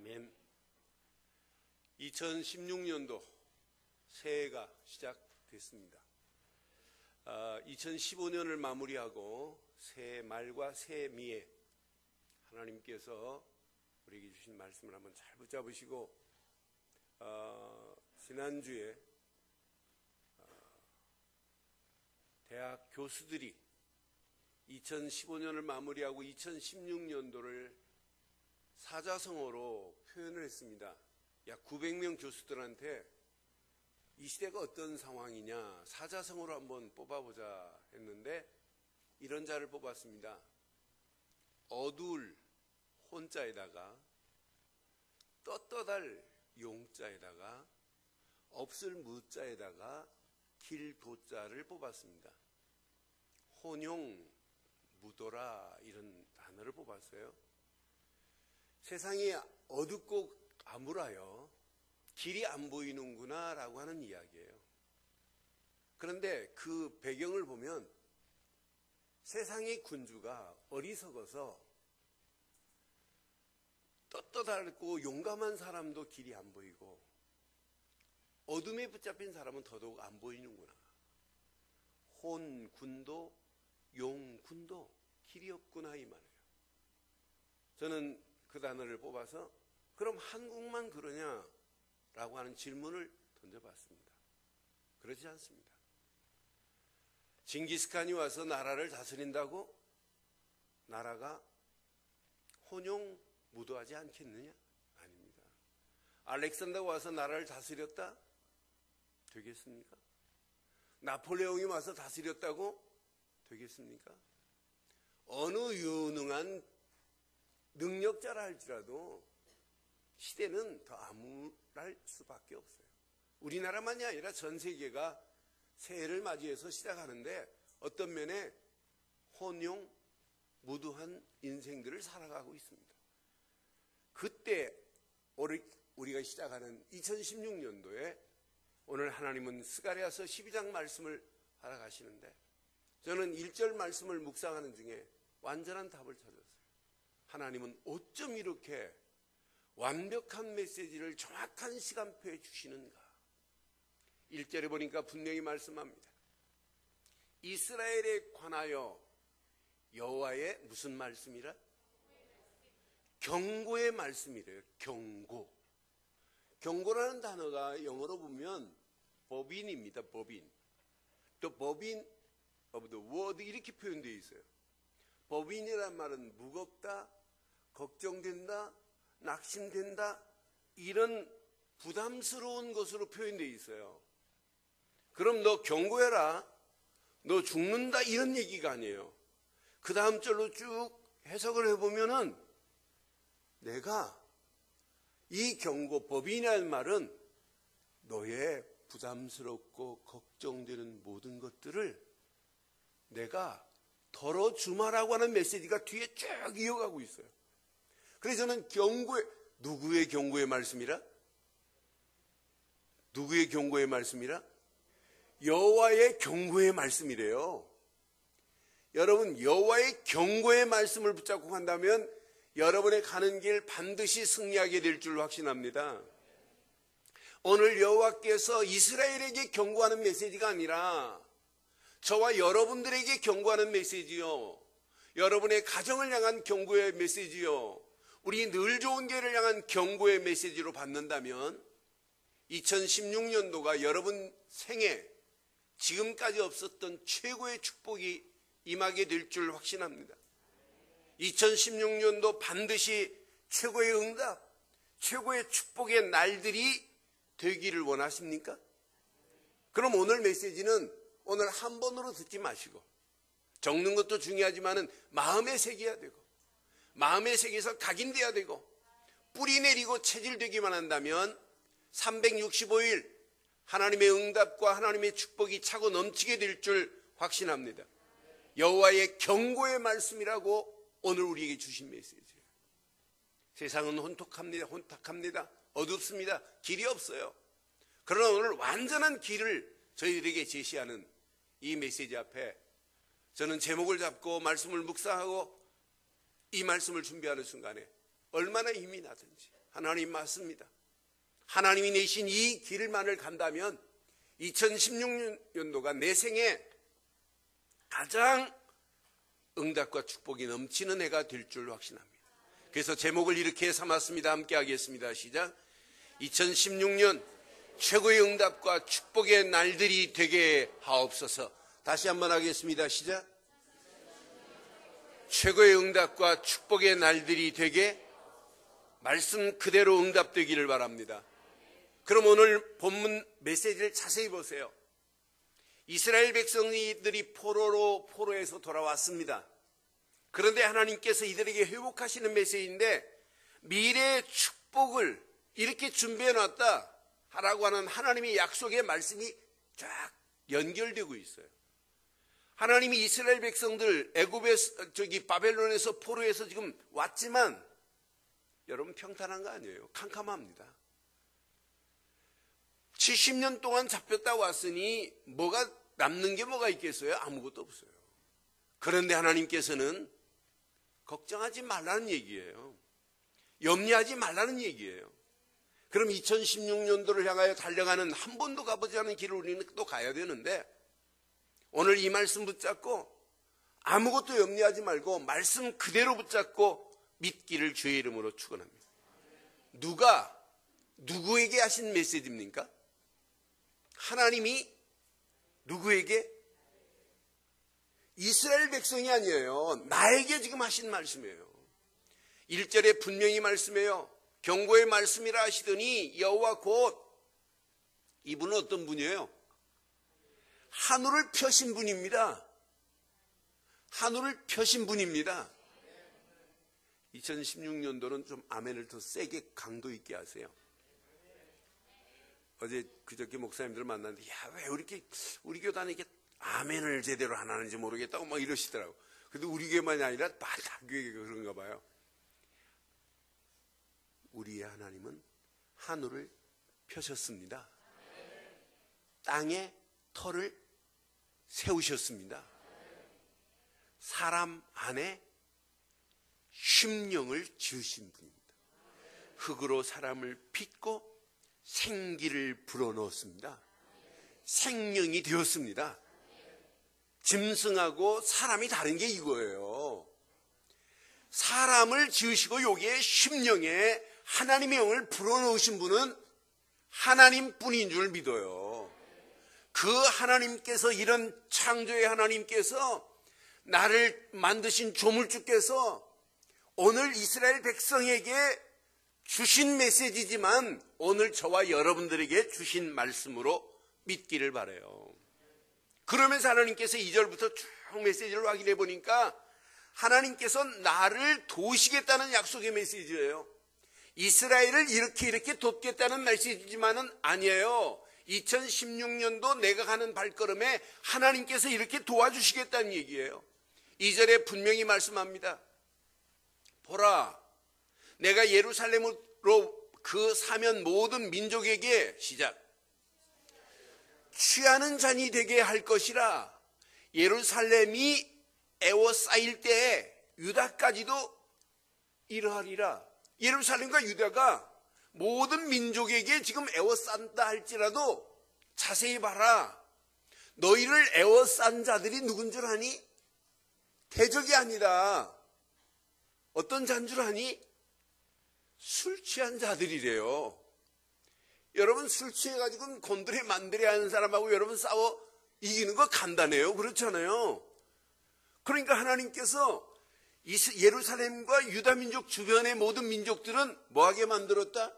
아멘. 2016년도 새해가 시작됐습니다. 2015년을 마무리하고 새해 말과 새해 미에 하나님께서 우리에게 주신 말씀을 한번 잘 붙잡으시고, 지난주에 대학 교수들이 2015년을 마무리하고 2016년도를 사자성어로 표현을 했습니다. 약 900명 교수들한테 이 시대가 어떤 상황이냐 사자성어로 한번 뽑아보자 했는데 이런 자를 뽑았습니다. 어두울 혼자에다가 떳떳할 용자에다가 없을 무자에다가 길도자를 뽑았습니다. 혼용 무도라 이런 단어를 뽑았어요. 세상이 어둡고 암울하여 길이 안 보이는구나 라고 하는 이야기예요. 그런데 그 배경을 보면 세상의 군주가 어리석어서 떳떳하고 용감한 사람도 길이 안 보이고 어둠에 붙잡힌 사람은 더더욱 안 보이는구나. 혼군도 용군도 길이 없구나 이 말이에요. 저는 그 단어를 뽑아서 그럼 한국만 그러냐라고 하는 질문을 던져봤습니다. 그렇지 않습니다. 징기스칸이 와서 나라를 다스린다고 나라가 혼용무도하지 않겠느냐? 아닙니다. 알렉산더가 와서 나라를 다스렸다? 되겠습니까? 나폴레옹이 와서 다스렸다고? 되겠습니까? 어느 유능한 능력자라 할지라도 시대는 더 암울할 수밖에 없어요. 우리나라만이 아니라 전 세계가 새해를 맞이해서 시작하는데 어떤 면에 혼용 무도한 인생들을 살아가고 있습니다. 그때 우리가 시작하는 2016년도에 오늘 하나님은 스가랴서 12장 말씀을 알아가시는데 저는 1절 말씀을 묵상하는 중에 완전한 답을 찾았어요. 하나님은 어쩜 이렇게 완벽한 메시지를 정확한 시간표에 주시는가. 1절에 보니까 분명히 말씀합니다. 이스라엘에 관하여 여호와의 무슨 말씀이라? 경고의 말씀이래요. 경고. 경고라는 단어가 영어로 보면 법인입니다. 법인. 또 법인 of the word 이렇게 표현되어 있어요. 법인이란 말은 무겁다, 걱정된다, 낙심된다 이런 부담스러운 것으로 표현되어 있어요. 그럼 너 경고해라, 너 죽는다 이런 얘기가 아니에요. 그 다음 절로 쭉 해석을 해보면은 내가 이 경고 법인이라는 말은 너의 부담스럽고 걱정되는 모든 것들을 내가 덜어주마라고 하는 메시지가 뒤에 쭉 이어가고 있어요. 그래서 저는 누구의 경고의 말씀이라? 누구의 경고의 말씀이라? 여호와의 경고의 말씀이래요. 여러분, 여호와의 경고의 말씀을 붙잡고 간다면 여러분의 가는 길 반드시 승리하게 될 줄 확신합니다. 오늘 여호와께서 이스라엘에게 경고하는 메시지가 아니라 저와 여러분들에게 경고하는 메시지요, 여러분의 가정을 향한 경고의 메시지요, 우리 늘 좋은 길을 향한 경고의 메시지로 받는다면 2016년도가 여러분 생에 지금까지 없었던 최고의 축복이 임하게 될 줄 확신합니다. 2016년도 반드시 최고의 응답, 최고의 축복의 날들이 되기를 원하십니까? 그럼 오늘 메시지는 오늘 한 번으로 듣지 마시고, 적는 것도 중요하지만 마음에 새겨야 되고, 마음에 새겨서 각인돼야 되고, 뿌리 내리고 체질되기만 한다면 365일 하나님의 응답과 하나님의 축복이 차고 넘치게 될 줄 확신합니다. 여호와의 경고의 말씀이라고 오늘 우리에게 주신 메시지예요. 세상은 혼탁합니다. 어둡습니다. 길이 없어요. 그러나 오늘 완전한 길을 저희들에게 제시하는 이 메시지 앞에 저는 제목을 잡고 말씀을 묵상하고 이 말씀을 준비하는 순간에 얼마나 힘이 나든지. 하나님 맞습니다. 하나님이 내신 이 길만을 간다면 2016년도가 내 생에 가장 응답과 축복이 넘치는 해가 될 줄 확신합니다. 그래서 제목을 이렇게 삼았습니다. 함께 하겠습니다. 시작. 2016년 최고의 응답과 축복의 날들이 되게 하옵소서. 다시 한번 하겠습니다. 시작. 최고의 응답과 축복의 날들이 되게, 말씀 그대로 응답되기를 바랍니다. 그럼 오늘 본문 메시지를 자세히 보세요. 이스라엘 백성들이 포로에서 돌아왔습니다. 그런데 하나님께서 이들에게 회복하시는 메시지인데, 미래의 축복을 이렇게 준비해 놨다 하라고 하는 하나님의 약속의 말씀이 쫙 연결되고 있어요. 하나님이 이스라엘 백성들 바벨론에서 포로에서 지금 왔지만 여러분 평탄한 거 아니에요. 캄캄합니다. 70년 동안 잡혔다 왔으니 뭐가 남는 게 뭐가 있겠어요? 아무것도 없어요. 그런데 하나님께서는 걱정하지 말라는 얘기예요. 염려하지 말라는 얘기예요. 그럼 2016년도를 향하여 달려가는 한 번도 가보지 않은 길을 우리는 또 가야 되는데, 오늘 이 말씀 붙잡고 아무것도 염려하지 말고 말씀 그대로 붙잡고 믿기를 주의 이름으로 축원합니다. 누가 누구에게 하신 메시지입니까? 하나님이 누구에게? 이스라엘 백성이 아니에요. 나에게 지금 하신 말씀이에요. 1절에 분명히 말씀해요. 경고의 말씀이라 하시더니 여호와 곧, 이분은 어떤 분이에요? 하늘을 펴신 분입니다. 하늘을 펴신 분입니다. 2016년도는 좀 아멘을 더 세게 강도 있게 하세요. 어제 그저께 목사님들 만났는데, 야, 왜 우리 교단이 이렇게 아멘을 제대로 안 하는지 모르겠다고 막 이러시더라고. 근데 우리 교회만이 아니라 다 교회가 그런가 봐요. 우리의 하나님은 하늘을 펴셨습니다. 땅에 터를 세우셨습니다. 사람 안에 심령을 지으신 분입니다. 흙으로 사람을 빚고 생기를 불어넣었습니다. 생명이 되었습니다. 짐승하고 사람이 다른 게 이거예요. 사람을 지으시고 여기에 심령에 하나님의 영을 불어넣으신 분은 하나님뿐인 줄 믿어요. 그 하나님께서, 이런 창조의 하나님께서, 나를 만드신 조물주께서 오늘 이스라엘 백성에게 주신 메시지지만 오늘 저와 여러분들에게 주신 말씀으로 믿기를 바라요. 그러면서 하나님께서 2절부터 쭉 메시지를 확인해 보니까 하나님께서 나를 도우시겠다는 약속의 메시지예요. 이스라엘을 이렇게 돕겠다는 메시지지만은 아니에요. 2016년도 내가 가는 발걸음에 하나님께서 이렇게 도와주시겠다는 얘기예요. 2절에 분명히 말씀합니다. 보라, 내가 예루살렘으로 그 사면 모든 민족에게, 시작, 취하는 잔이 되게 할 것이라. 예루살렘이 에워싸일 때에 유다까지도 이러하리라. 예루살렘과 유다가 모든 민족에게 지금 에워싼다 할지라도 자세히 봐라. 너희를 에워싼 자들이 누군 줄 아니? 대적이 아니라 어떤 자인 줄 아니? 술 취한 자들이래요. 여러분, 술 취해가지고 곤드레 만드레 하는 사람하고 여러분 싸워 이기는 거 간단해요. 그렇잖아요. 그러니까 하나님께서 예루살렘과 유다 민족 주변의 모든 민족들은 뭐하게 만들었다?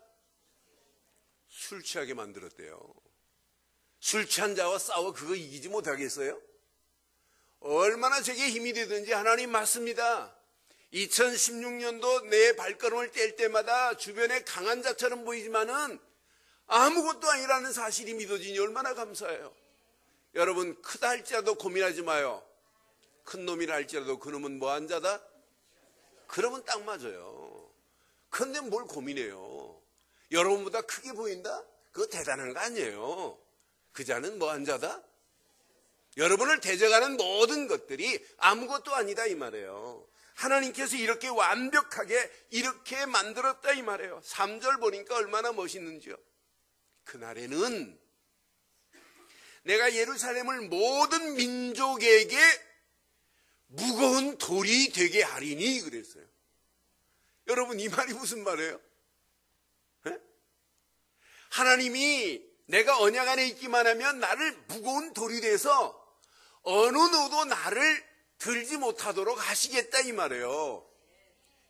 술 취하게 만들었대요. 술 취한 자와 싸워 그거 이기지 못하겠어요? 얼마나 제게 힘이 되든지 하나님 맞습니다. 2016년도 내 발걸음을 뗄 때마다 주변에 강한 자처럼 보이지만은 아무것도 아니라는 사실이 믿어지니 얼마나 감사해요. 여러분, 크다 할지라도 고민하지 마요. 큰 놈이라 할지라도 그놈은 뭐한 자다? 그러면 딱 맞아요. 그런데 뭘 고민해요? 여러분보다 크게 보인다? 그거 대단한 거 아니에요. 그 자는 뭐한 자다? 여러분을 대적하는 모든 것들이 아무것도 아니다 이 말이에요. 하나님께서 이렇게 완벽하게 이렇게 만들었다 이 말이에요. 3절 보니까 얼마나 멋있는지요. 그날에는 내가 예루살렘을 모든 민족에게 무거운 돌이 되게 하리니 그랬어요. 여러분, 이 말이 무슨 말이에요? 네? 하나님이 내가 언약 안에 있기만 하면 나를 무거운 돌이 돼서 어느 누구도 나를 들지 못하도록 하시겠다 이 말이에요.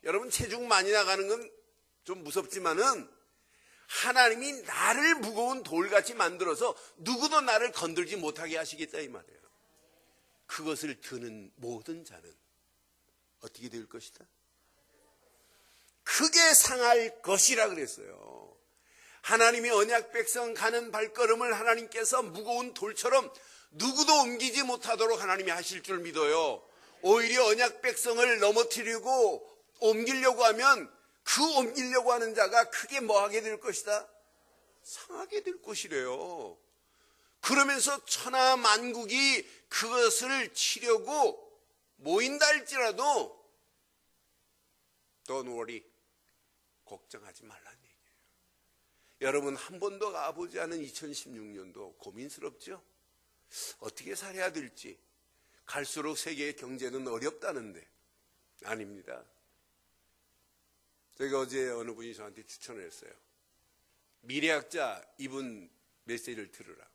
여러분, 체중 많이 나가는 건 좀 무섭지만은 하나님이 나를 무거운 돌같이 만들어서 누구도 나를 건들지 못하게 하시겠다 이 말이에요. 그것을 드는 모든 자는 어떻게 될 것이다? 크게 상할 것이라 그랬어요. 하나님이 언약 백성 가는 발걸음을 하나님께서 무거운 돌처럼 누구도 옮기지 못하도록 하나님이 하실 줄 믿어요. 오히려 언약 백성을 넘어뜨리고 옮기려고 하면 그 옮기려고 하는 자가 크게 뭐하게 될 것이다? 상하게 될 것이래요. 그러면서 천하 만국이 그것을 치려고 모인다 할지라도 Don't worry, 걱정하지 말라는 얘기예요. 여러분, 한 번도 가보지 않은 2016년도 고민스럽죠? 어떻게 살아야 될지. 갈수록 세계의 경제는 어렵다는데 아닙니다. 제가 어제 어느 분이 저한테 추천을 했어요. 미래학자 이분 메시지를 들으라.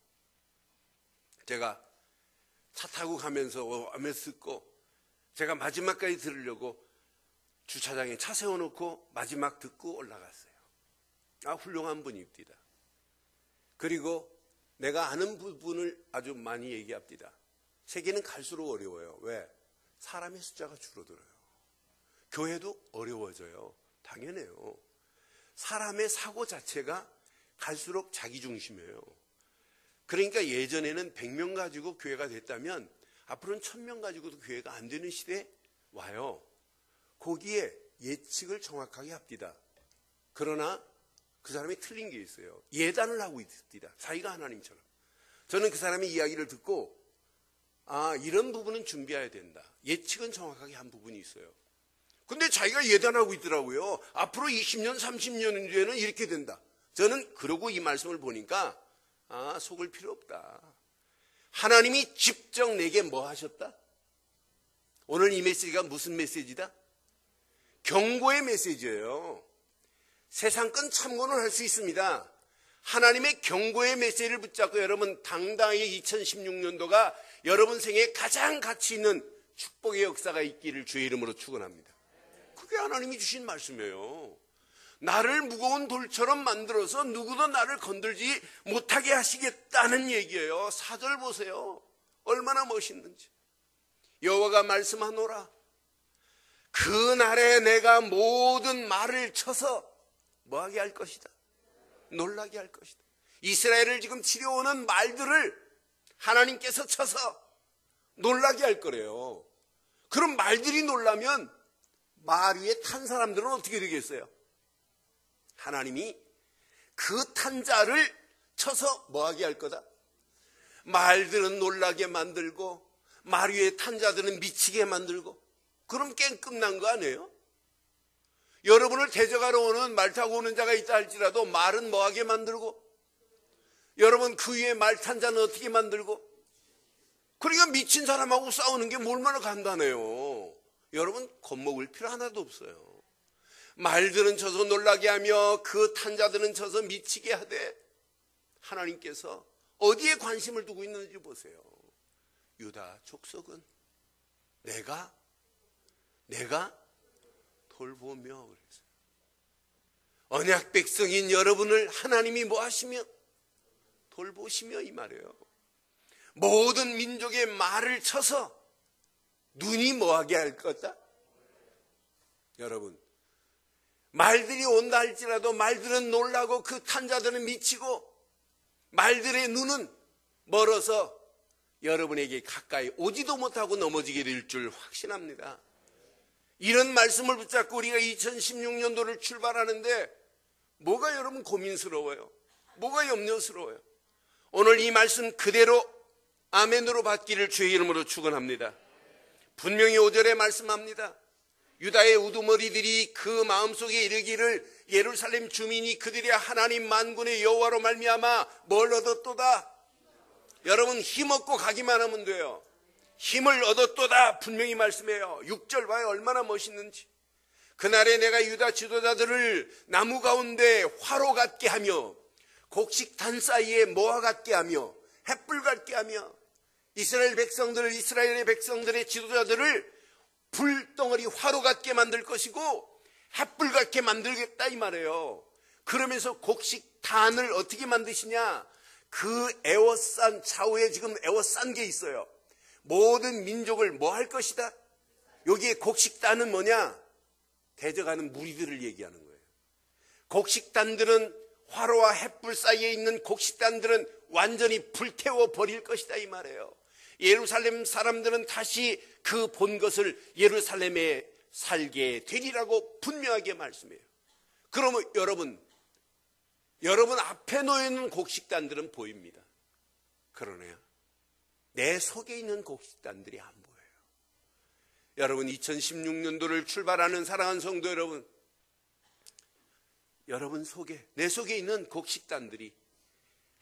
제가 차 타고 가면서 듣고 제가 마지막까지 들으려고 주차장에 차 세워놓고 마지막 듣고 올라갔어요. 훌륭한 분입니다. 그리고 내가 아는 부분을 아주 많이 얘기합니다. 세계는 갈수록 어려워요. 왜? 사람의 숫자가 줄어들어요. 교회도 어려워져요. 당연해요. 사람의 사고 자체가 갈수록 자기중심이에요. 그러니까 예전에는 100명 가지고 교회가 됐다면 앞으로는 1000명 가지고도 교회가 안 되는 시대에 와요. 거기에 예측을 정확하게 합니다. 그러나 그 사람이 틀린 게 있어요. 예단을 하고 있습니다. 자기가 하나님처럼. 저는 그 사람의 이야기를 듣고 이런 부분은 준비해야 된다. 예측은 정확하게 한 부분이 있어요. 근데 자기가 예단하고 있더라고요. 앞으로 20년, 30년 뒤에는 이렇게 된다. 저는 그러고 이 말씀을 보니까 속을 필요 없다. 하나님이 직접 내게 뭐 하셨다? 오늘 이 메시지가 무슨 메시지다? 경고의 메시지예요. 세상 건 참고는 할 수 있습니다. 하나님의 경고의 메시지를 붙잡고 여러분 당당히 2016년도가 여러분 생에 가장 가치 있는 축복의 역사가 있기를 주의 이름으로 축원합니다. 그게 하나님이 주신 말씀이에요. 나를 무거운 돌처럼 만들어서 누구도 나를 건들지 못하게 하시겠다는 얘기예요. 4절 보세요. 얼마나 멋있는지. 여호와가 말씀하노라. 그날에 내가 모든 말을 쳐서 뭐하게 할 것이다? 놀라게 할 것이다. 이스라엘을 지금 치려오는 말들을 하나님께서 쳐서 놀라게 할 거래요. 그럼 말들이 놀라면 말 위에 탄 사람들은 어떻게 되겠어요? 하나님이 그 탄 자를 쳐서 뭐하게 할 거다? 말들은 놀라게 만들고 말 위에 탄 자들은 미치게 만들고 그럼 게임 끝난 거 아니에요? 여러분을 대적하러 오는 말 타고 오는 자가 있다 할지라도 말은 뭐하게 만들고 여러분 그 위에 말 탄 자는 어떻게 만들고 그러니까 미친 사람하고 싸우는 게 얼마나 간단해요. 여러분 겁먹을 필요 하나도 없어요. 말들은 쳐서 놀라게 하며 그 탄 자들은 쳐서 미치게 하되 하나님께서 어디에 관심을 두고 있는지 보세요. 유다 족속은 내가 돌보며 그랬어요. 언약 백성인 여러분을 하나님이 뭐 하시며? 돌보시며 이 말이에요. 모든 민족의 말을 쳐서 눈이 뭐하게 할 거다? 여러분 말들이 온다 할지라도 말들은 놀라고 그 탄자들은 미치고 말들의 눈은 멀어서 여러분에게 가까이 오지도 못하고 넘어지게 될 줄 확신합니다. 이런 말씀을 붙잡고 우리가 2016년도를 출발하는데 뭐가 여러분 고민스러워요? 뭐가 염려스러워요? 오늘 이 말씀 그대로 아멘으로 받기를 주의 이름으로 축원합니다. 분명히 5절에 말씀합니다. 유다의 우두머리들이 그 마음속에 이르기를 예루살렘 주민이 그들의 하나님 만군의 여호와로 말미암아 뭘 얻었도다? 여러분, 힘없고 가기만 하면 돼요. 힘을 얻었도다 분명히 말씀해요. 6절 봐요. 얼마나 멋있는지. 그날에 내가 유다 지도자들을 나무 가운데 화로 같게 하며 곡식단 사이에 모아 같게 하며 횃불 같게 하며 이스라엘의 백성들의 지도자들을 불덩어리 화로 같게 만들 것이고 횃불 같게 만들겠다 이 말이에요. 그러면서 곡식단을 어떻게 만드시냐? 그 에워싼 좌우에 지금 에워싼 게 있어요. 모든 민족을 뭐 할 것이다? 여기에 곡식단은 뭐냐? 대적하는 무리들을 얘기하는 거예요. 곡식단들은 화로와 횃불 사이에 있는 곡식단들은 완전히 불태워 버릴 것이다 이 말이에요. 예루살렘 사람들은 다시 그 본 것을 예루살렘에 살게 되리라고 분명하게 말씀해요. 그러면 여러분 앞에 놓여 있는 곡식단들은 보입니다. 그러네요. 내 속에 있는 곡식단들이 안 보여요. 여러분, 2016년도를 출발하는 사랑하는 성도 여러분 속에, 내 속에 있는 곡식단들이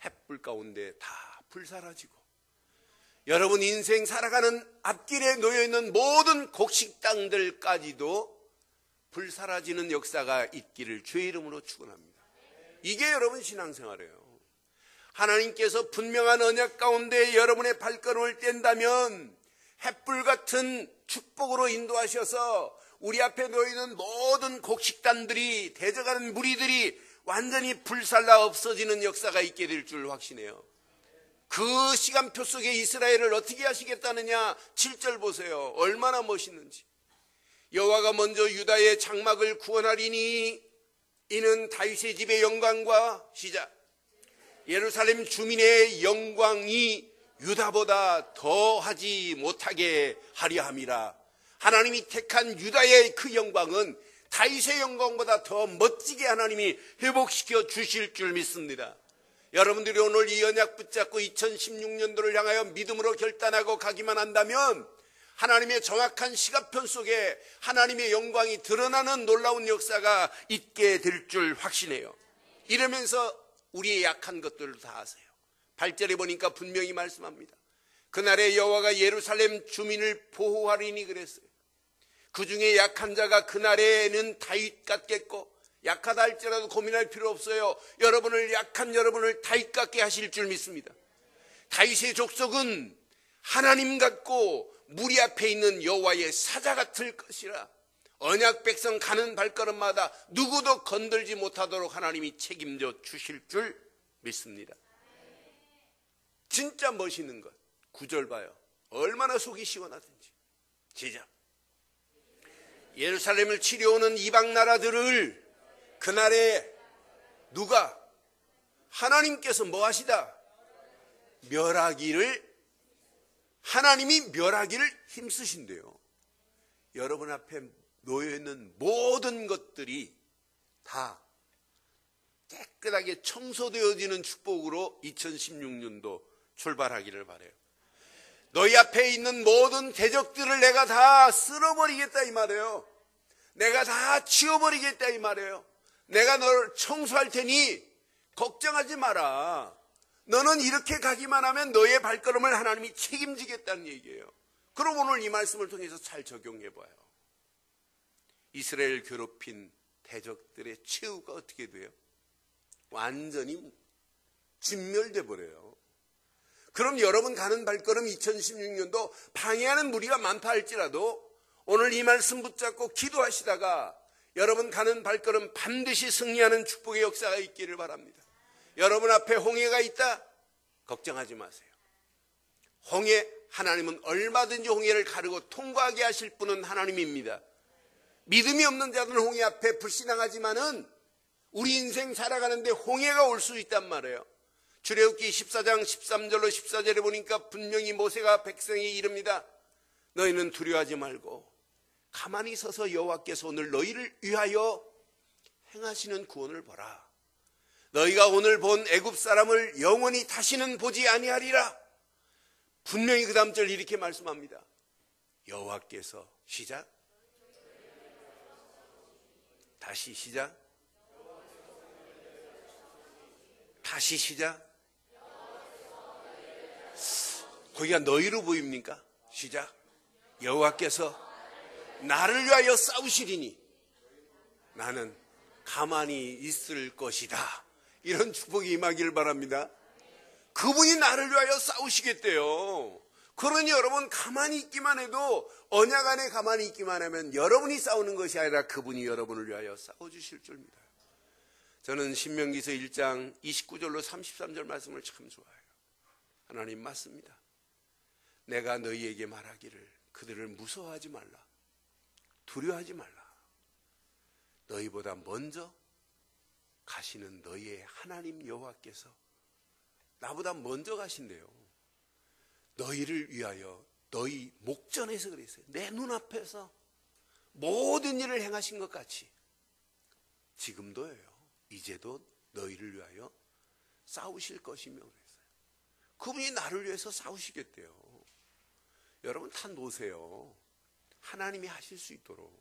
횃불 가운데 다 불사라지고 여러분 인생 살아가는 앞길에 놓여있는 모든 곡식단들까지도 불사라지는 역사가 있기를 주의 이름으로 축원합니다. 이게 여러분 신앙생활이에요. 하나님께서 분명한 언약 가운데 여러분의 발걸음을 뗀다면 횃불 같은 축복으로 인도하셔서 우리 앞에 놓이는 모든 곡식단들이, 대적하는 무리들이 완전히 불살라 없어지는 역사가 있게 될 줄 확신해요. 그 시간표 속에 이스라엘을 어떻게 하시겠다느냐? 7절 보세요. 얼마나 멋있는지. 여호와가 먼저 유다의 장막을 구원하리니 이는 다윗의 집의 영광과 시작. 예루살렘 주민의 영광이 유다보다 더하지 못하게 하려 함이라. 하나님이 택한 유다의 그 영광은 다윗의 영광보다 더 멋지게 하나님이 회복시켜 주실 줄 믿습니다. 여러분들이 오늘 이 언약 붙잡고 2016년도를 향하여 믿음으로 결단하고 가기만 한다면 하나님의 정확한 시간편 속에 하나님의 영광이 드러나는 놀라운 역사가 있게 될 줄 확신해요. 이러면서 우리의 약한 것들을 다 아세요. 8절에 보니까 분명히 말씀합니다. 그날에 여호와가 예루살렘 주민을 보호하리니 그랬어요. 그 중에 약한 자가 그날에는 다윗 같겠고, 약하다 할지라도 고민할 필요 없어요. 약한 여러분을 다윗 같게 하실 줄 믿습니다. 다윗의 족속은 하나님 같고 무리 앞에 있는 여호와의 사자 같을 것이라. 언약 백성 가는 발걸음마다 누구도 건들지 못하도록 하나님이 책임져 주실 줄 믿습니다. 진짜 멋있는 것. 9절 봐요. 얼마나 속이 시원하든지. 시작. 예루살렘을 치려오는 이방 나라들을 그날에 누가? 하나님께서 뭐 하시다? 하나님이 멸하기를 힘쓰신대요. 여러분 앞에 놓여있는 모든 것들이 다 깨끗하게 청소되어지는 축복으로 2016년도 출발하기를 바라요. 너희 앞에 있는 모든 대적들을 내가 다 쓸어버리겠다 이 말이에요. 내가 다 치워버리겠다 이 말이에요. 내가 널 청소할 테니 걱정하지 마라. 너는 이렇게 가기만 하면 너의 발걸음을 하나님이 책임지겠다는 얘기예요. 그럼 오늘 이 말씀을 통해서 잘 적용해봐요. 이스라엘 괴롭힌 대적들의 최후가 어떻게 돼요? 완전히 진멸돼 버려요. 그럼 여러분 가는 발걸음 2016년도 방해하는 무리가 많다 할지라도 오늘 이 말씀 붙잡고 기도하시다가 여러분 가는 발걸음 반드시 승리하는 축복의 역사가 있기를 바랍니다. 여러분 앞에 홍해가 있다? 걱정하지 마세요. 하나님은 얼마든지 홍해를 가르고 통과하게 하실 분은 하나님입니다. 믿음이 없는 자들은 홍해 앞에 불신앙하지만은 우리 인생 살아가는데 홍해가 올 수 있단 말이에요. 출애굽기 14장 13절로 14절에 보니까 분명히 모세가 백성에게 이릅니다. 너희는 두려워하지 말고 가만히 서서 여호와께서 오늘 너희를 위하여 행하시는 구원을 보라. 너희가 오늘 본 애굽 사람을 영원히 다시는 보지 아니하리라. 분명히 그 다음 절 이렇게 말씀합니다. 여호와께서 시작 다시 시작. 다시 시작. 거기가 너희로 보입니까? 시작. 여호와께서 나를 위하여 싸우시리니 나는 가만히 있을 것이다. 이런 축복이 임하기를 바랍니다. 그분이 나를 위하여 싸우시겠대요. 그러니 여러분 가만히 있기만 해도, 언약 안에 가만히 있기만 하면 여러분이 싸우는 것이 아니라 그분이 여러분을 위하여 싸워주실 줄 믿어요. 저는 신명기서 1장 29절로 33절 말씀을 참 좋아해요. 하나님 맞습니다. 내가 너희에게 말하기를 그들을 무서워하지 말라, 두려워하지 말라. 너희보다 먼저 가시는 너희의 하나님 여호와께서 나보다 먼저 가신대요. 너희를 위하여 너희 목전에서 그랬어요. 내 눈앞에서 모든 일을 행하신 것 같이 지금도요, 이제도 너희를 위하여 싸우실 것이며 그랬어요. 그분이 나를 위해서 싸우시겠대요. 여러분 다 놓으세요. 하나님이 하실 수 있도록.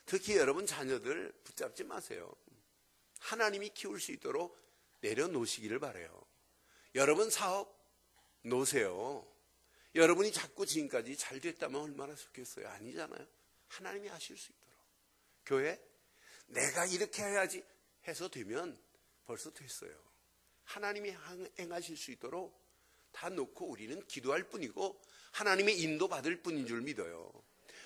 특히 여러분 자녀들 붙잡지 마세요. 하나님이 키울 수 있도록 내려놓으시기를 바라요. 여러분 사업 놓으세요. 여러분이 자꾸 지금까지 잘 됐다면 얼마나 좋겠어요. 아니잖아요. 하나님이 하실 수 있도록. 교회 내가 이렇게 해야지 해서 되면 벌써 됐어요. 하나님이 행하실 수 있도록 다 놓고 우리는 기도할 뿐이고 하나님의 인도받을 뿐인 줄 믿어요.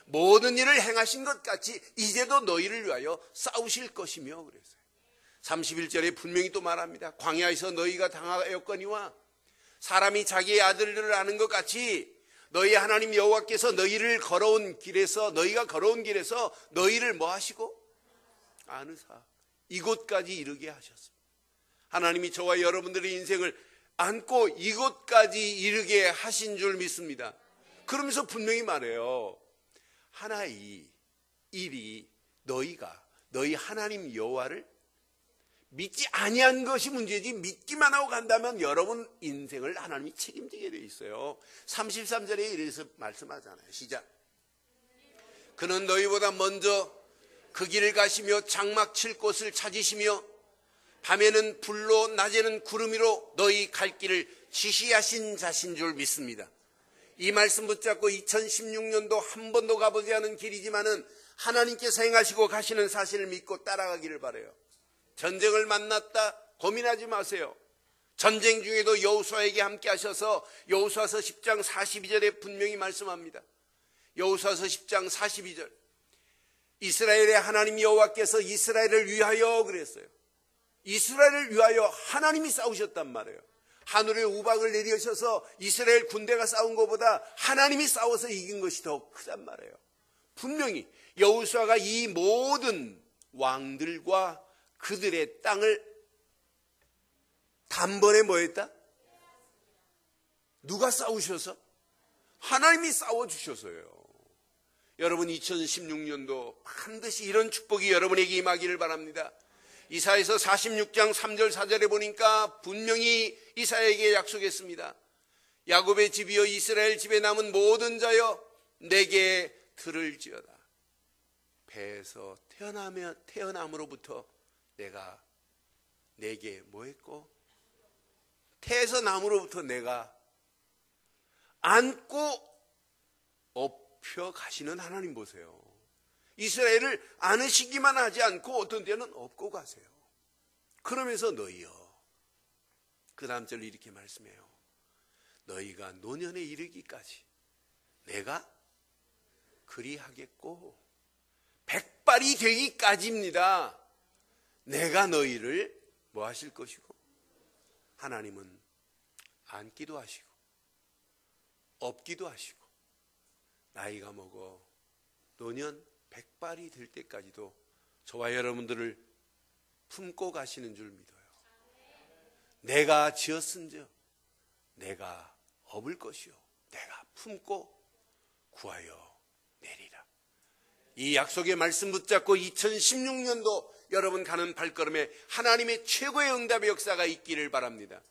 모든 일을 행하신 것 같이 이제도 너희를 위하여 싸우실 것이며 그랬어요. 31절에 분명히 또 말합니다. 광야에서 너희가 당하였거니와 사람이 자기의 아들들을 아는 것 같이 너희 하나님 여호와께서 너희가 걸어온 길에서 너희를 뭐 하시고? 아느사 이곳까지 이르게 하셨습니다. 하나님이 저와 여러분들의 인생을 안고 이곳까지 이르게 하신 줄 믿습니다. 그러면서 분명히 말해요. 하나의 일이 너희 하나님 여호와를 믿지 아니한 것이 문제지, 믿기만 하고 간다면 여러분 인생을 하나님이 책임지게 되어 있어요. 33절에 이래서 말씀하잖아요. 시작. 그는 너희보다 먼저 그 길을 가시며 장막 칠 곳을 찾으시며 밤에는 불로 낮에는 구름이로 너희 갈 길을 지시하신 자신 줄 믿습니다. 이 말씀 붙잡고 2016년도 한 번도 가보지 않은 길이지만은 하나님께서 행하시고 가시는 사실을 믿고 따라가기를 바라요. 전쟁을 만났다 고민하지 마세요. 전쟁 중에도 여호수아에게 함께 하셔서 여호수아서 10장 42절에 분명히 말씀합니다. 여호수아서 10장 42절. 이스라엘의 하나님 여호와께서 이스라엘을 위하여 그랬어요. 이스라엘을 위하여 하나님이 싸우셨단 말이에요. 하늘에 우박을 내리셔서 이스라엘 군대가 싸운 것보다 하나님이 싸워서 이긴 것이 더 크단 말이에요. 분명히 여호수아가 이 모든 왕들과 그들의 땅을 단번에 뭐 했다? 누가 싸우셔서? 하나님이 싸워주셔서요. 여러분 2016년도 반드시 이런 축복이 여러분에게 임하기를 바랍니다. 이사야서 46장 3절 4절에 보니까 분명히 이사야에게 약속했습니다. 야곱의 집이여 이스라엘 집에 남은 모든 자여 내게 들을지어다. 배에서 태어남으로부터 내가 내게 뭐 했고? 태에서 남으로부터 내가 안고 업혀 가시는 하나님 보세요. 이스라엘을 안으시기만 하지 않고 어떤 때는 업고 가세요. 그러면서 너희여, 그 다음 절 이렇게 말씀해요. 너희가 노년에 이르기까지 내가 그리하겠고, 백발이 되기까지입니다. 내가 너희를 뭐 하실 것이고, 하나님은 안기도 하시고 업기도 하시고 나이가 먹어 노년 백발이 될 때까지도 저와 여러분들을 품고 가시는 줄 믿어요. 내가 지었은즉 내가 업을 것이요 내가 품고 구하여 내리라. 이 약속의 말씀 붙잡고 2016년도 여러분 가는 발걸음에 하나님의 최고의 응답의 역사가 있기를 바랍니다.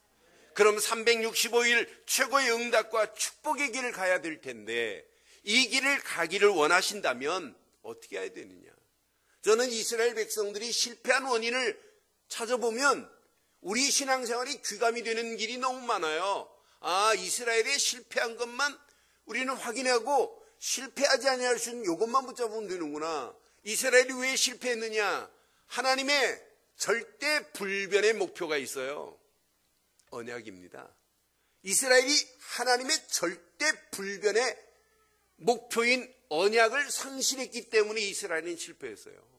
그럼 365일 최고의 응답과 축복의 길을 가야 될 텐데 이 길을 가기를 원하신다면 어떻게 해야 되느냐? 저는 이스라엘 백성들이 실패한 원인을 찾아보면 우리 신앙생활이 귀감이 되는 길이 너무 많아요. 이스라엘이 실패한 것만 우리는 확인하고 실패하지 아니할 수 있는 이것만 붙잡으면 되는구나. 이스라엘이 왜 실패했느냐? 하나님의 절대 불변의 목표가 있어요. 언약입니다. 이스라엘이 하나님의 절대 불변의 목표인 언약을 상실했기 때문에 이스라엘은 실패했어요.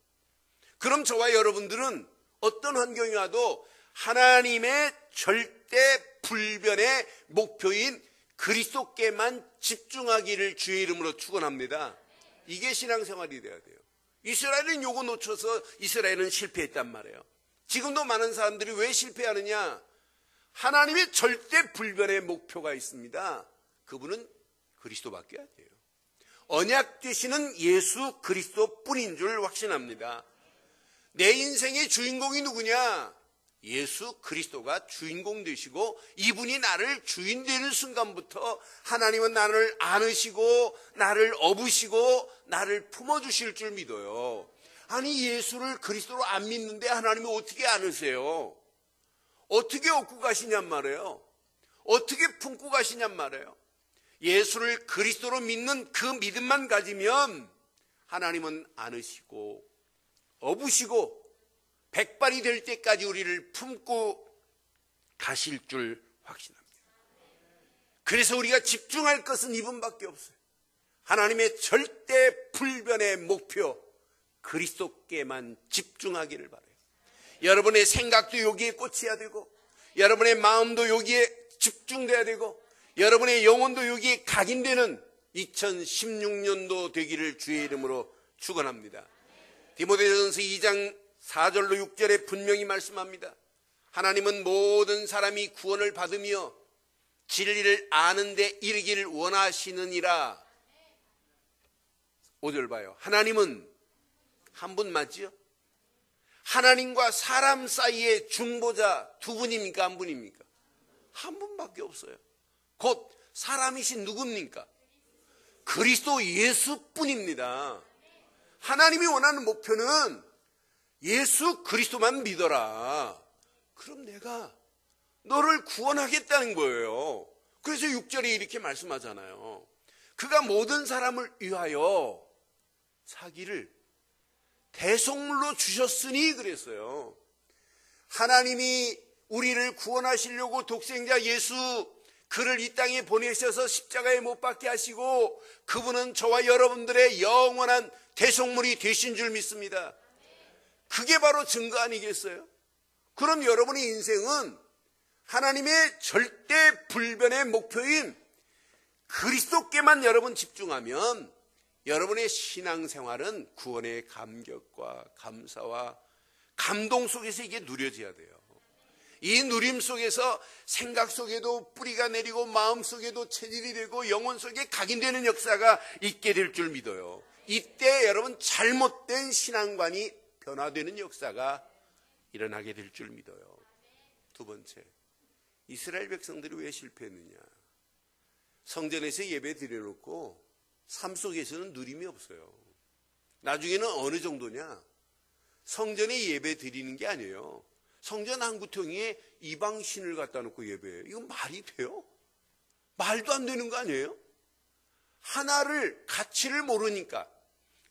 그럼 저와 여러분들은 어떤 환경이 와도 하나님의 절대 불변의 목표인 그리스도께만 집중하기를 주의 이름으로 축원합니다. 이게 신앙생활이 돼야 돼요. 이스라엘은 요거 놓쳐서 이스라엘은 실패했단 말이에요. 지금도 많은 사람들이 왜 실패하느냐? 하나님의 절대 불변의 목표가 있습니다. 그분은 그리스도밖에 아니에요. 언약 되시는 예수 그리스도뿐인 줄 확신합니다. 내 인생의 주인공이 누구냐? 예수 그리스도가 주인공 되시고 이분이 나를 주인 되는 순간부터 하나님은 나를 안으시고 나를 업으시고 나를 품어주실 줄 믿어요. 아니 예수를 그리스도로 안 믿는데 하나님이 어떻게 안으세요? 어떻게 업고 가시냔 말이에요. 어떻게 품고 가시냔 말이에요. 예수를 그리스도로 믿는 그 믿음만 가지면 하나님은 안으시고 업으시고 백발이 될 때까지 우리를 품고 가실 줄 확신합니다. 그래서 우리가 집중할 것은 이분밖에 없어요. 하나님의 절대 불변의 목표 그리스도께만 집중하기를 바라요. 여러분의 생각도 여기에 꽂혀야 되고 여러분의 마음도 여기에 집중돼야 되고 여러분의 영혼도 여기에 각인되는 2016년도 되기를 주의 이름으로 축원합니다. 디모데전서 2장 4절로 6절에 분명히 말씀합니다. 하나님은 모든 사람이 구원을 받으며 진리를 아는 데 이르기를 원하시느니라. 5절 봐요. 하나님은 한 분 맞지요? 하나님과 사람 사이의 중보자 두 분입니까? 한 분입니까? 한 분밖에 없어요. 곧 사람이신 누굽니까? 그리스도 예수뿐입니다. 하나님이 원하는 목표는 예수 그리스도만 믿어라. 그럼 내가 너를 구원하겠다는 거예요. 그래서 6절에 이렇게 말씀하잖아요. 그가 모든 사람을 위하여 자기를 대속물로 주셨으니 그랬어요. 하나님이 우리를 구원하시려고 독생자 예수 그를 이 땅에 보내셔서 십자가에 못 박게 하시고 그분은 저와 여러분들의 영원한 대속물이 되신 줄 믿습니다. 그게 바로 증거 아니겠어요? 그럼 여러분의 인생은 하나님의 절대 불변의 목표인 그리스도께만 여러분 집중하면 여러분의 신앙생활은 구원의 감격과 감사와 감동 속에서 이게 누려져야 돼요. 이 누림 속에서 생각 속에도 뿌리가 내리고 마음 속에도 체질이 되고 영혼 속에 각인되는 역사가 있게 될 줄 믿어요. 이때 여러분 잘못된 신앙관이 변화되는 역사가 일어나게 될 줄 믿어요. 두 번째, 이스라엘 백성들이 왜 실패했느냐? 성전에서 예배 드려놓고 삶 속에서는 누림이 없어요. 나중에는 어느 정도냐? 성전에 예배 드리는 게 아니에요. 성전 한 구덩이에 이방신을 갖다 놓고 예배해요. 이건 말이 돼요? 말도 안 되는 거 아니에요? 하나를 가치를 모르니까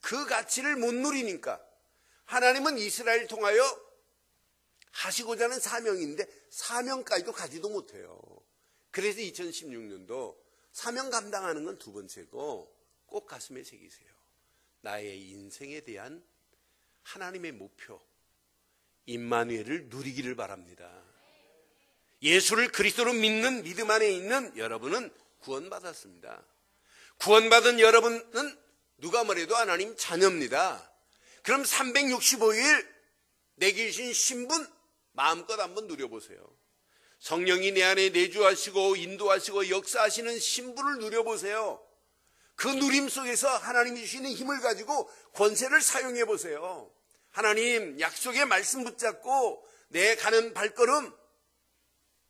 그 가치를 못 누리니까 하나님은 이스라엘 통하여 하시고자 하는 사명인데 사명까지도 가지도 못해요. 그래서 2016년도 사명 감당하는 건 두 번째고 꼭 가슴에 새기세요. 나의 인생에 대한 하나님의 목표 임마누엘을 누리기를 바랍니다. 예수를 그리스도로 믿는 믿음 안에 있는 여러분은 구원받았습니다. 구원받은 여러분은 누가 뭐래도 하나님 자녀입니다. 그럼 365일 내게 주신 신분 마음껏 한번 누려보세요. 성령이 내 안에 내주하시고 인도하시고 역사하시는 신분을 누려보세요. 그 누림 속에서 하나님이 주시는 힘을 가지고 권세를 사용해 보세요. 하나님 약속의 말씀 붙잡고 내 가는 발걸음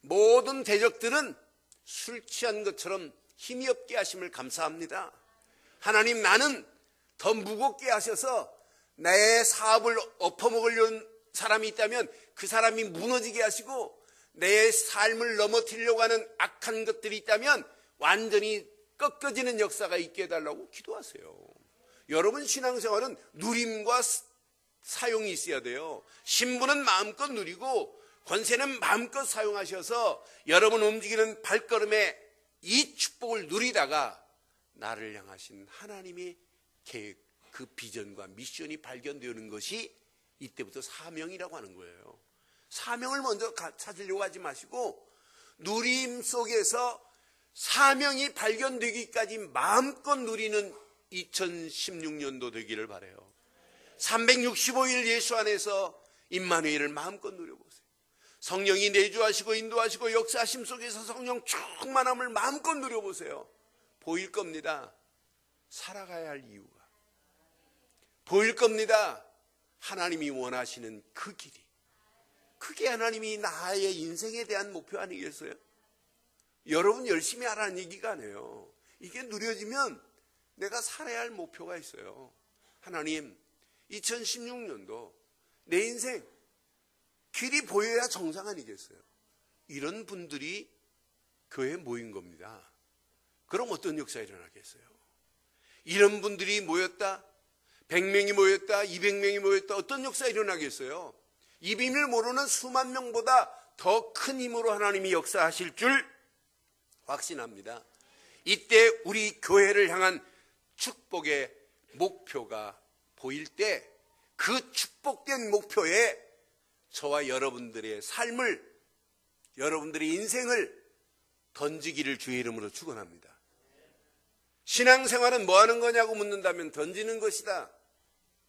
모든 대적들은 술 취한 것처럼 힘이 없게 하심을 감사합니다. 하나님 나는 더 무겁게 하셔서 내 사업을 엎어먹으려는 사람이 있다면 그 사람이 무너지게 하시고, 내 삶을 넘어뜨리려고 하는 악한 것들이 있다면 완전히 꺾어지는 역사가 있게 해달라고 기도하세요. 여러분 신앙생활은 누림과 사용이 있어야 돼요. 신분은 마음껏 누리고 권세는 마음껏 사용하셔서 여러분 움직이는 발걸음에 이 축복을 누리다가 나를 향하신 하나님의 계획, 그 비전과 미션이 발견되는 것이 이때부터 사명이라고 하는 거예요. 사명을 먼저 찾으려고 하지 마시고 누림 속에서 사명이 발견되기까지 마음껏 누리는 2016년도 되기를 바라요. 365일 예수 안에서 임마누엘을 마음껏 누려보세요. 성령이 내주하시고 인도하시고 역사하심 속에서 성령 충만함을 마음껏 누려보세요. 보일 겁니다. 살아가야 할 이유가. 보일 겁니다. 하나님이 원하시는 그 길이. 그게 하나님이 나의 인생에 대한 목표 아니겠어요? 여러분 열심히 하라는 얘기가 아니에요. 이게 누려지면 내가 살아야 할 목표가 있어요. 하나님, 2016년도 내 인생 길이 보여야 정상 아니겠어요? 이런 분들이 교회에 모인 겁니다. 그럼 어떤 역사가 일어나겠어요? 이런 분들이 모였다, 100명이 모였다, 200명이 모였다, 어떤 역사가 일어나겠어요? 이 비밀 모르는 수만 명보다 더 큰 힘으로 하나님이 역사하실 줄 확신합니다. 이때 우리 교회를 향한 축복의 목표가 보일 때 그 축복된 목표에 저와 여러분들의 삶을, 여러분들의 인생을 던지기를 주의 이름으로 축원합니다. 신앙생활은 뭐 하는 거냐고 묻는다면 던지는 것이다.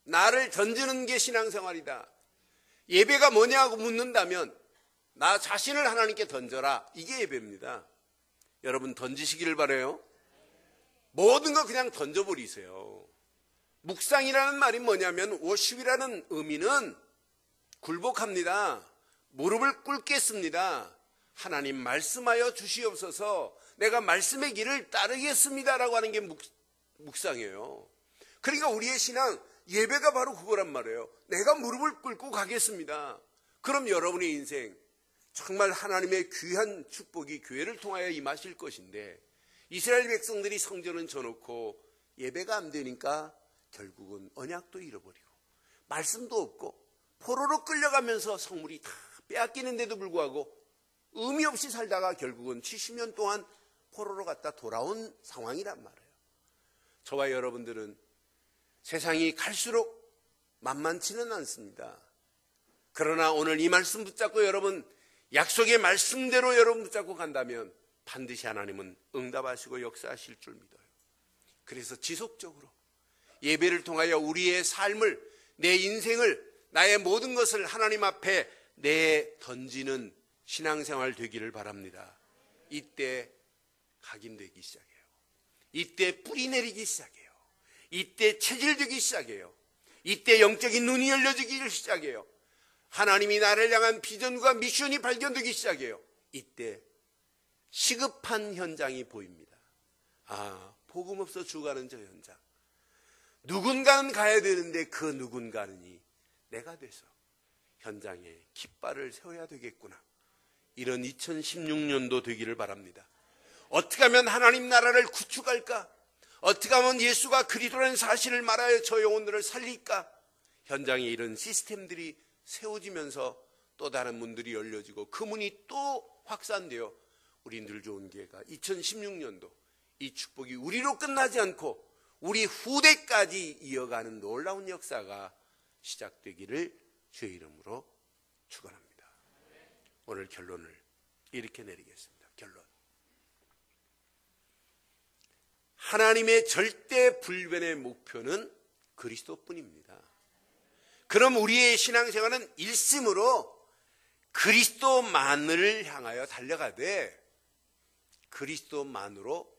나를 던지는 게 신앙생활이다. 예배가 뭐냐고 묻는다면 나 자신을 하나님께 던져라. 이게 예배입니다. 여러분 던지시기를 바라요. 모든 거 그냥 던져버리세요. 묵상이라는 말이 뭐냐면 워십이라는 의미는 굴복합니다. 무릎을 꿇겠습니다. 하나님 말씀하여 주시옵소서, 내가 말씀의 길을 따르겠습니다라고 하는 게 묵상이에요. 그러니까 우리의 신앙, 예배가 바로 그거란 말이에요. 내가 무릎을 꿇고 가겠습니다. 그럼 여러분의 인생 정말 하나님의 귀한 축복이 교회를 통하여 임하실 것인데, 이스라엘 백성들이 성전은 져놓고 예배가 안 되니까 결국은 언약도 잃어버리고 말씀도 없고 포로로 끌려가면서 성물이 다 빼앗기는데도 불구하고 의미 없이 살다가 결국은 70년 동안 포로로 갔다 돌아온 상황이란 말이에요. 저와 여러분들은 세상이 갈수록 만만치는 않습니다. 그러나 오늘 이 말씀 붙잡고 여러분 약속의 말씀대로 여러분 붙잡고 간다면 반드시 하나님은 응답하시고 역사하실 줄 믿어요. 그래서 지속적으로 예배를 통하여 우리의 삶을, 내 인생을, 나의 모든 것을 하나님 앞에 내던지는 신앙생활 되기를 바랍니다. 이때 각인되기 시작해요. 이때 뿌리 내리기 시작해요. 이때 체질되기 시작해요. 이때 영적인 눈이 열려지기 시작해요. 하나님이 나를 향한 비전과 미션이 발견되기 시작해요. 이때 시급한 현장이 보입니다. 아, 복음 없어 죽어가는 저 현장. 누군가는 가야 되는데 그 누군가는 내가 돼서 현장에 깃발을 세워야 되겠구나. 이런 2016년도 되기를 바랍니다. 어떻게 하면 하나님 나라를 구축할까? 어떻게 하면 예수가 그리스도라는 사실을 말하여 저 영혼들을 살릴까? 현장에 이런 시스템들이 세워지면서 또 다른 문들이 열려지고 그 문이 또 확산되어 우리 늘 좋은 교회가 2016년도 이 축복이 우리로 끝나지 않고 우리 후대까지 이어가는 놀라운 역사가 시작되기를 주의 이름으로 축원합니다. 오늘 결론을 이렇게 내리겠습니다. 결론. 하나님의 절대 불변의 목표는 그리스도뿐입니다. 그럼 우리의 신앙생활은 일심으로 그리스도만을 향하여 달려가되 그리스도만으로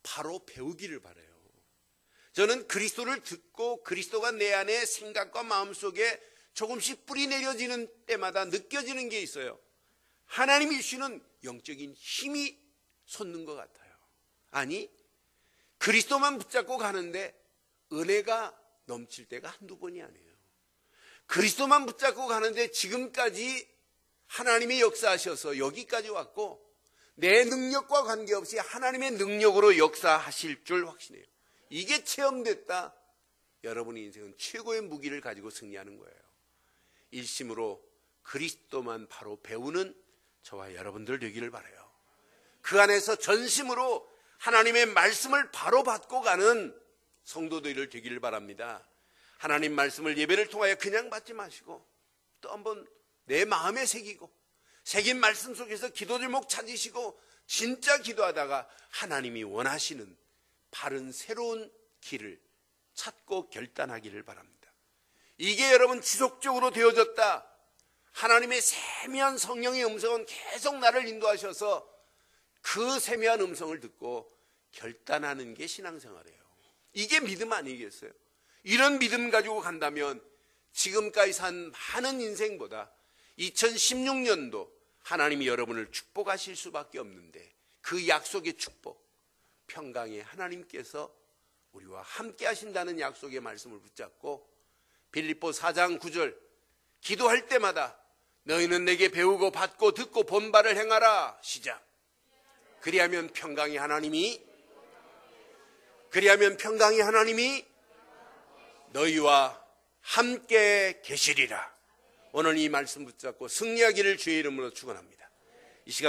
바로 배우기를 바라요. 저는 그리스도를 듣고 그리스도가 내 안에 생각과 마음속에 조금씩 뿌리 내려지는 때마다 느껴지는 게 있어요. 하나님이 주시는 영적인 힘이 솟는 것 같아요. 아니, 그리스도만 붙잡고 가는데 은혜가 넘칠 때가 한두 번이 아니에요. 그리스도만 붙잡고 가는데 지금까지 하나님이 역사하셔서 여기까지 왔고 내 능력과 관계없이 하나님의 능력으로 역사하실 줄 확신해요. 이게 체험됐다. 여러분의 인생은 최고의 무기를 가지고 승리하는 거예요. 일심으로 그리스도만 바로 배우는 저와 여러분들 되기를 바라요. 그 안에서 전심으로 하나님의 말씀을 바로 받고 가는 성도들을 되기를 바랍니다. 하나님 말씀을 예배를 통하여 그냥 받지 마시고 또 한번 내 마음에 새기고 새긴 말씀 속에서 기도 제목 찾으시고 진짜 기도하다가 하나님이 원하시는 바른 새로운 길을 찾고 결단하기를 바랍니다. 이게 여러분 지속적으로 되어졌다. 하나님의 세미한 성령의 음성은 계속 나를 인도하셔서 그 세미한 음성을 듣고 결단하는 게 신앙생활이에요. 이게 믿음 아니겠어요? 이런 믿음 가지고 간다면 지금까지 산 많은 인생보다 2016년도 하나님이 여러분을 축복하실 수밖에 없는데 그 약속의 축복, 평강의 하나님께서 우리와 함께 하신다는 약속의 말씀을 붙잡고 빌립보 4장 9절 기도할 때마다 너희는 내게 배우고 받고 듣고 본 바를 행하라. 시작. 그리하면 평강의 하나님이 너희와 함께 계시리라. 오늘 이 말씀 붙잡고 승리하기를 주의 이름으로 축원합니다. 이 시간